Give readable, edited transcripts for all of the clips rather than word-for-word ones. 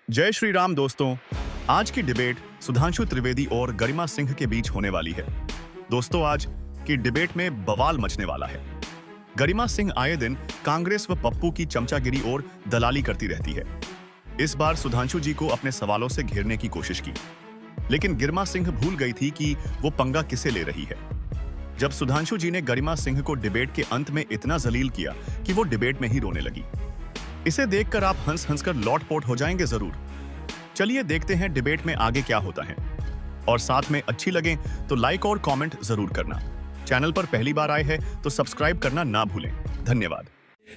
जय श्री राम दोस्तों। आज की डिबेट सुधांशु त्रिवेदी और गरिमा सिंह के बीच होने वाली है। दोस्तों, आज की डिबेट में बवाल मचने वाला है। गरिमा सिंह आए दिन कांग्रेस व पप्पू की चमचागिरी और दलाली करती रहती है। इस बार सुधांशु जी को अपने सवालों से घेरने की कोशिश की, लेकिन गरिमा सिंह भूल गई थी कि वो पंगा किसे ले रही है। जब सुधांशु जी ने गरिमा सिंह को डिबेट के अंत में इतना जलील किया कि वो डिबेट में ही रोने लगी। इसे देखकर आप हंस हंसकर लौटपोट हो जाएंगे जरूर। चलिए देखते हैं डिबेट में आगे क्या होता है, और साथ में अच्छी लगे तो लाइक और कमेंट जरूर करना। चैनल पर पहली बार आए हैं तो सब्सक्राइब करना ना भूलें। धन्यवाद।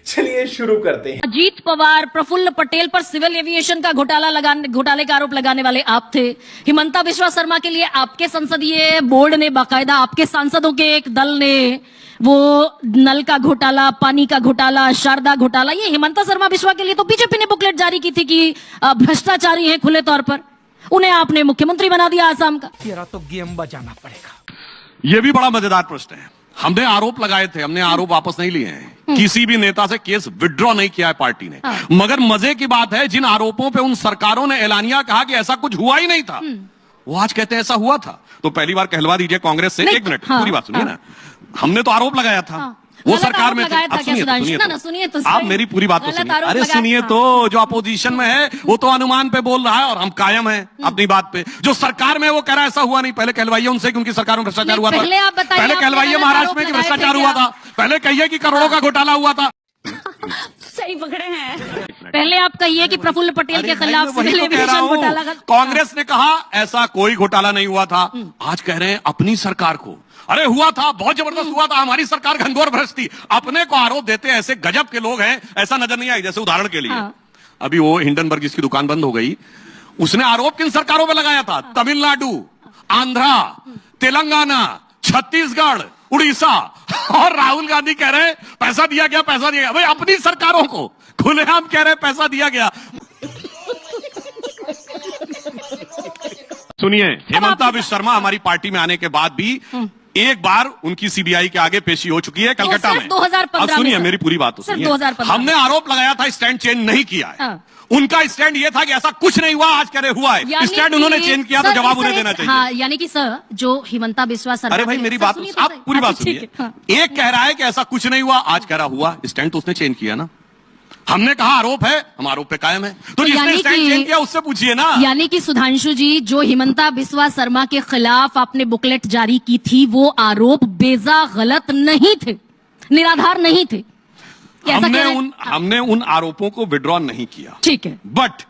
चलिए शुरू करते हैं। अजीत पवार, प्रफुल्ल पटेल पर सिविल एविएशन का घोटाले का आरोप लगाने वाले आप थे। हिमंता बिश्वा शर्मा के लिए आपके संसदीय बोर्ड ने, बाकायदा आपके सांसदों के एक दल ने वो नल का घोटाला, पानी का घोटाला, शारदा घोटाला, ये हिमंता शर्मा बिश्वा के लिए तो बीजेपी ने बुकलेट जारी की थी कि भ्रष्टाचारी हैं खुले तौर पर। उन्हें आपने मुख्यमंत्री बना दिया आसाम का। तेरा तो गेम बजाना पड़ेगा। ये भी बड़ा मजेदार प्रश्न है। हमने आरोप लगाए थे, हमने आरोप वापस नहीं लिए हैं। किसी भी नेता से केस विड्रॉ नहीं किया है पार्टी ने। मगर मजे की बात है, जिन आरोपों पे उन सरकारों ने एलानिया कहा कि ऐसा कुछ हुआ ही नहीं था, वो आज कहते हैं ऐसा हुआ था। तो पहली बार कहलवा दीजिए कांग्रेस से। एक मिनट, पूरी बात सुनिए ना। हमने तो आरोप लगाया था, वो सरकार में थे। आप मेरी पूरी बात तो सुनिए। अरे सुनिए तो, जो अपोजिशन में है वो तो अनुमान पे बोल रहा है और हम कायम हैं अपनी बात पे। जो सरकार में वो कह रहा है ऐसा हुआ नहीं। पहले कहलवाइए उनसे कि उनकी सरकार में भ्रष्टाचार हुआ था। पहले कहलवाइए महाराष्ट्र में कि भ्रष्टाचार हुआ था। पहले कहिए कि करोड़ों का घोटाला हुआ था। सही पकड़े हैं। पहले आप कहिए कि प्रफुल्ल पटेल के खिलाफ सिविल एविएशन घोटाला। कांग्रेस ने कहा ऐसा कोई घोटाला नहीं हुआ था। आज कह रहे हैं अपनी सरकार को, अरे हुआ था, बहुत जबरदस्त हुआ था, हमारी सरकार घनघोर भ्रष्ट थी। अपने को आरोप देते ऐसे गजब के लोग हैं, ऐसा नजर नहीं आई। जैसे उदाहरण के लिए अभी वो हिंडनबर्ग जिसकी दुकान बंद हो गई, उसने आरोप किन सरकारों पर लगाया था? तमिलनाडु, आंध्रा, तेलंगाना, छत्तीसगढ़, उड़ीसा। और राहुल गांधी कह रहे पैसा दिया गया, पैसा दिया गया। भाई अपनी सरकारों को खुलेआम कह रहे पैसा दिया गया। सुनिए, हेमंता बिश्वा शर्मा हमारी पार्टी में आने के बाद भी एक बार उनकी सीबीआई के आगे पेशी हो चुकी है कलकत्ता में। 2015 सुनिए मेरी पूरी बात तो सुनिए। हमने आरोप लगाया था, स्टैंड चेंज नहीं किया है। उनका स्टैंड ये था कि ऐसा कुछ नहीं हुआ, आज कह रहे हुआ है। स्टैंड उन्होंने चेंज किया तो जवाब उन्हें देना चाहिए। हाँ, यानी कि सर, जो हिमंता बिश्वा शर्मा, अरे भाई मेरी बात, आप पूरी बात सुनिए। एक कह रहा है कि ऐसा कुछ नहीं हुआ, आज कह रहा हुआ। स्टैंड तो उसने चेंज किया ना। हमने कहा आरोप है, हम आरोप पे कायम है। तो जिसने स्टैंड चेंज किया उससे पूछिए ना। यानी कि सुधांशु जी, जो हिमंता बिश्वा शर्मा के खिलाफ आपने बुकलेट जारी की थी, वो आरोप बेजा गलत नहीं थे, निराधार नहीं थे। हमने उन आरोपों को विड्रॉ नहीं किया, ठीक है, बट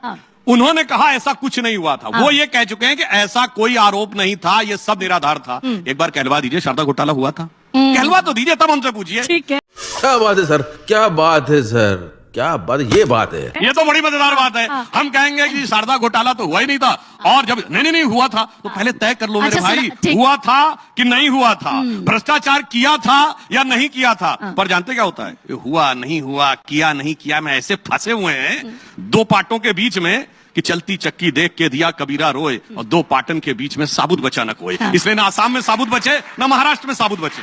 उन्होंने कहा ऐसा कुछ नहीं हुआ था। वो ये कह चुके हैं कि ऐसा कोई आरोप नहीं था, ये सब निराधार था। एक बार कहलवा दीजिए शारदा घोटाला हुआ था, कहलवा तो दीजिए, तब हमसे पूछिए। ठीक है। क्या बात है सर, क्या बात है सर, क्या बात, ये बात है। ये तो बड़ी मजेदार बात है। हम कहेंगे कि शारदा घोटाला तो हुआ ही नहीं था, और जब नहीं हुआ था तो पहले तय कर लो मेरे भाई, हुआ था कि नहीं हुआ था, भ्रष्टाचार किया था या नहीं किया था। पर जानते क्या होता है, हुआ नहीं हुआ, किया नहीं किया में ऐसे फंसे हुए हैं दो पाटों के बीच में कि चलती चक्की देख के दिया कबीरा रोए, और दो पाटन के बीच में साबुत बचा न कोई। इसलिए ना आसाम में साबुत बचे, ना महाराष्ट्र में साबुत बचे।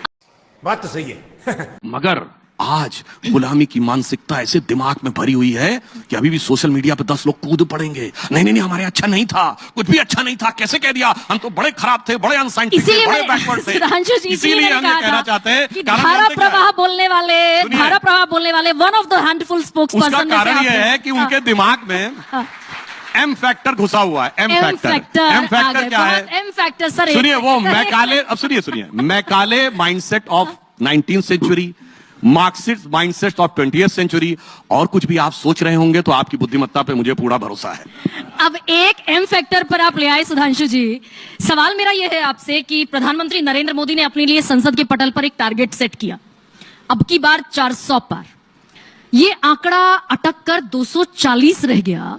बात तो सही है। मगर आज गुलामी की मानसिकता ऐसे दिमाग में भरी हुई है कि अभी भी सोशल मीडिया पे 10 लोग कूद पड़ेंगे। नहीं हमारे अच्छा नहीं था, कुछ भी अच्छा नहीं था, कैसे कह दिया, हम तो बड़े खराब थे, बड़े अनसाइंटिफिक थे, बड़े बैकवर्ड थे। इसीलिए हम ये कहना चाहते हैं, धारा प्रवाह बोलने वाले one of the handful spokesperson. उसका कारण यह है कि उनके दिमाग में एम फैक्टर घुसा हुआ है। एम फैक्टर क्या है? एम फैक्टर सर, सुनिए, वो मैकाले, अब सुनिए, Macaulay mindset of 19th century, Marxist mindset of 20th century, और कुछ भी आप सोच रहे होंगे तो आपकी बुद्धिमत्ता पे मुझे पूरा भरोसा है। अब एक एम फैक्टर पर आप ले आए सुधांशु जी। सवाल मेरा यह है आपसे कि प्रधानमंत्री नरेंद्र मोदी ने अपने लिए संसद के पटल पर एक टारगेट सेट किया, अब की बार 400 पार। ये आंकड़ा अटक कर 240 रह गया,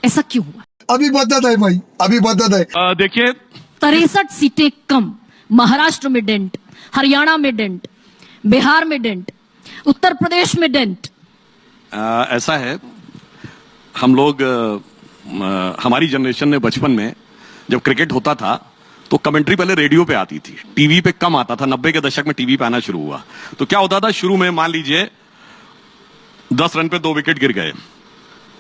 ऐसा क्यों हुआ? अभी बदत है भाई, अभी बदत है। देखिए, 63 सीटें कम, महाराष्ट्र में डेंट, हरियाणा में डेंट, बिहार में डेंट, उत्तर प्रदेश में डेंट। ऐसा है, हम लोग हमारी जनरेशन ने बचपन में जब क्रिकेट होता था तो कमेंट्री पहले रेडियो पे आती थी, टीवी पे कम आता था। 90 के दशक में टीवी पे आना शुरू हुआ। तो क्या होता था, शुरू में मान लीजिए 10 रन पे 2 विकेट गिर गए,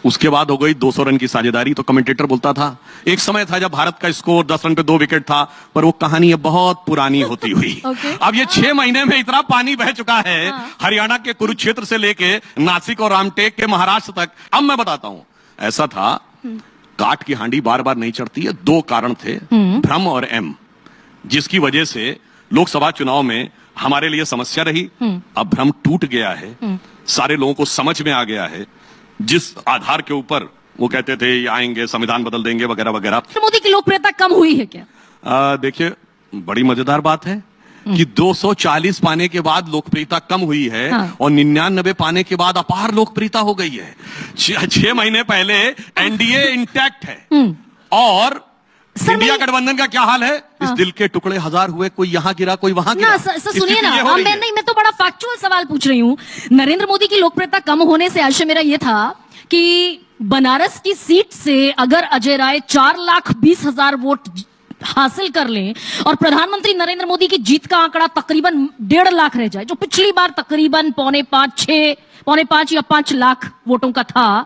उसके बाद हो गई 200 रन की साझेदारी। तो कमेंटेटर बोलता था एक समय था जब भारत का स्कोर 10 रन पे 2 विकेट था, पर वो कहानी अब बहुत पुरानी होती हुई। अब ये 6 महीने में इतना पानी बह चुका है, हरियाणा के कुरुक्षेत्र से लेके नासिक और रामटेक के महाराष्ट्र तक। अब मैं बताता हूं, ऐसा था काट की हांडी बार बार नहीं चढ़ती है। 2 कारण थे, भ्रम और एम, जिसकी वजह से लोकसभा चुनाव में हमारे लिए समस्या रही। अब भ्रम टूट गया है, सारे लोगों को समझ में आ गया है, जिस आधार के ऊपर वो कहते थे ये आएंगे संविधान बदल देंगे वगैरह वगैरह। मोदी की लोकप्रियता कम हुई है क्या? देखिए, बड़ी मजेदार बात है कि 240 पाने के बाद लोकप्रियता कम हुई है, और 99 पाने के बाद अपार लोकप्रियता हो गई है। 6 महीने पहले एनडीए इंटैक्ट है, और इंडिया गठबंधन का क्या हाल है? इस दिल के टुकड़े हजार हुए, कोई यहां गिरा कोई वहां गिरा। सुनिए ना, मैं तो बड़ा फैक्चुअल सवाल पूछ रही हूँ। नरेंद्र मोदी की लोकप्रियता कम होने से आशय मेरा ये था कि बनारस की सीट से अगर अजय राय 4,20,000 वोट हासिल कर लें और प्रधानमंत्री नरेंद्र मोदी की जीत का आंकड़ा तकरीबन 1.5 लाख रह जाए, जो पिछली बार तकरीबन 4.5 या 5 लाख वोटों का था,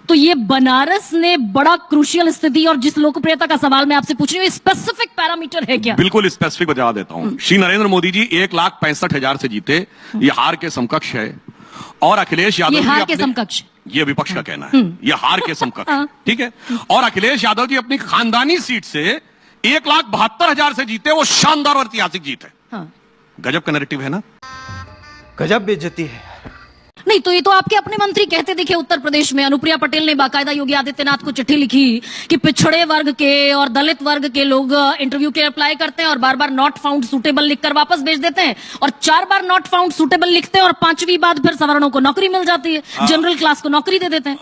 तो ये बनारस ने बड़ा क्रूशियल स्थिति, और जिस लोकप्रियता का सवाल मैं आपसे पूछ रही हूँ, स्पेसिफिक पैरामीटर है क्या? बिल्कुल स्पेसिफिक बता देता हूं। श्री नरेंद्र मोदी जी 1,65,000 से जीते, ये हार के समकक्ष है। और अखिलेश यादव ये जी हार के समकक्ष, ये विपक्ष का कहना है, ये हार के समकक्ष, ठीक है। और अखिलेश यादव जी अपनी खानदानी सीट से 1,72,000 से जीते, वो शानदार और ऐतिहासिक जीत है। गजब का नैरेटिव है ना? गजब बेइज्जती है। नहीं तो ये तो आपके अपने मंत्री कहते दिखे। उत्तर प्रदेश में अनुप्रिया पटेल ने बाकायदा योगी आदित्यनाथ को चिट्ठी लिखी कि पिछड़े वर्ग के और दलित वर्ग के लोग इंटरव्यू के अप्लाई करते हैं और बार बार नॉट फाउंड सूटेबल लिखकर वापस भेज देते हैं, और 4 बार नॉट फाउंड सूटेबल लिखते हैं, और 5वीं बार फिर सवर्णों को नौकरी मिल जाती है, जनरल क्लास को नौकरी दे देते हैं।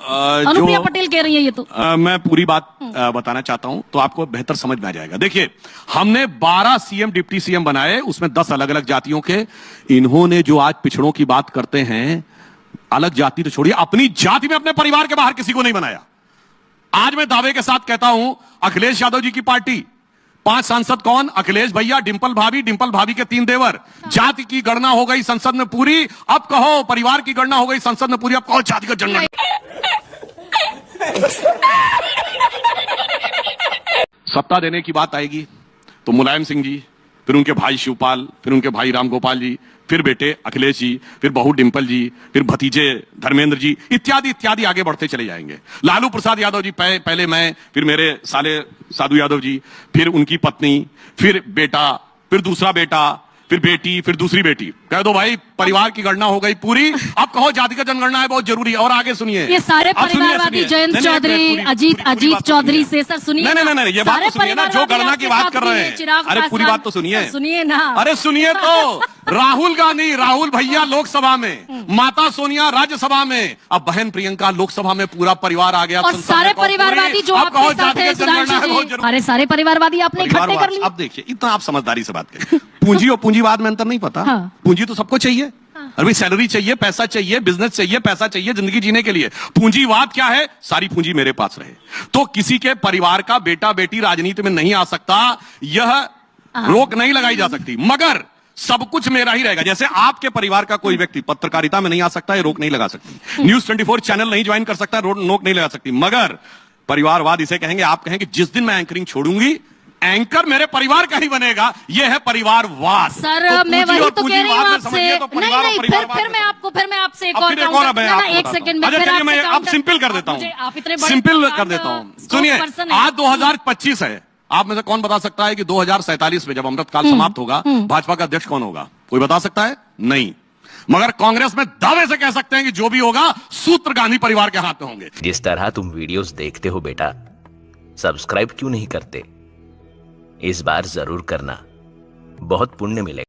अनुप्रिया पटेल कह रही है ये तो। मैं पूरी बात बताना चाहता हूं तो आपको बेहतर समझ में आ जाएगा। देखिए, हमने 12 सीएम डिप्टी सीएम बनाए, उसमें 10 अलग अलग जातियों के। इन्होंने जो आज पिछड़ों की बात करते हैं, अलग जाति तो छोड़िए, अपनी जाति में अपने परिवार के बाहर किसी को नहीं बनाया। आज मैं दावे के साथ कहता हूं, अखिलेश यादव जी की पार्टी 5 सांसद कौन? अखिलेश भैया, डिंपल भाभी के 3 देवर। जाति की गणना हो गई संसद में पूरी, अब कहो परिवार की गणना हो गई संसद में पूरी, अब कहो जाति का जनगणना। सत्ता देने की बात आएगी तो मुलायम सिंह जी, फिर उनके भाई शिवपाल, फिर उनके भाई रामगोपाल जी, फिर बेटे अखिलेश जी, फिर बहू डिंपल जी, फिर भतीजे धर्मेंद्र जी, इत्यादि इत्यादि आगे बढ़ते चले जाएंगे। लालू प्रसाद यादव जी पहले मैं, फिर मेरे साले साधु यादव जी, फिर उनकी पत्नी, फिर बेटा, फिर दूसरा बेटा, फिर बेटी, फिर दूसरी बेटी। कह दो भाई परिवार की गणना हो गई पूरी, अब कहो जाति का जनगणना है बहुत जरूरी है। और आगे सुनिए, ये सारे परिवारवादी जयंत चौधरी, अजीत चौधरी से सर सुनिए। नहीं, ये बात तो सुनिए ना, जो गणना की बात कर रहे हैं। अरे पूरी बात तो सुनिए ना। अरे सुनिए तो, राहुल गांधी, राहुल भैया लोकसभा में, माता सोनिया राज्यसभा में, अब बहन प्रियंका लोकसभा में, पूरा परिवार आ गया। और सारे परिवारवादी जो आपके साथ हैं, सुधांशु जी, अरे सारे परिवारवादी आपने इकट्ठे कर लिए। अब देखिए, इतना आप समझदारी से बात करें। पूंजी और पूंजीवाद में अंतर नहीं पता। पूंजी तो सबको चाहिए, अरे भाई सैलरी चाहिए, पैसा चाहिए, बिजनेस चाहिए, पैसा चाहिए जिंदगी जीने के लिए। पूंजीवाद क्या है? सारी पूंजी मेरे पास रहे। तो किसी के परिवार का बेटा बेटी राजनीति में नहीं आ सकता, यह रोक नहीं लगाई जा सकती, मगर सब कुछ मेरा ही रहेगा। जैसे आपके परिवार का कोई व्यक्ति पत्रकारिता में नहीं आ सकता, ये रोक नहीं लगा सकती। न्यूज 24 चैनल नहीं ज्वाइन कर सकता, रोक नहीं लगा सकती। मगर परिवारवाद इसे कहेंगे, आप कहेंगे जिस दिन मैं एंकरिंग छोड़ूंगी, एंकर मेरे परिवार का ही बनेगा, यह है परिवारवाद। सर तो मैं वही तो कह रही हूँ आपसे। तो नहीं, फिर मैं आपसे एक और एक सेकंड में फिर अब सिंपल कर देता हूँ, सिंपल कर देता हूँ। सुनिए, आज 2025 है, आप में से कौन बता सकता है कि 2047 में जब अमृतकाल समाप्त होगा, भाजपा का अध्यक्ष कौन होगा? कोई बता सकता है? नहीं। मगर कांग्रेस में दावे से कह सकते हैं कि जो भी होगा सूत्र गांधी परिवार के हाथ में होंगे। जिस तरह तुम वीडियोस देखते हो बेटा, सब्सक्राइब क्यों नहीं करते? इस बार जरूर करना, बहुत पुण्य मिलेगा।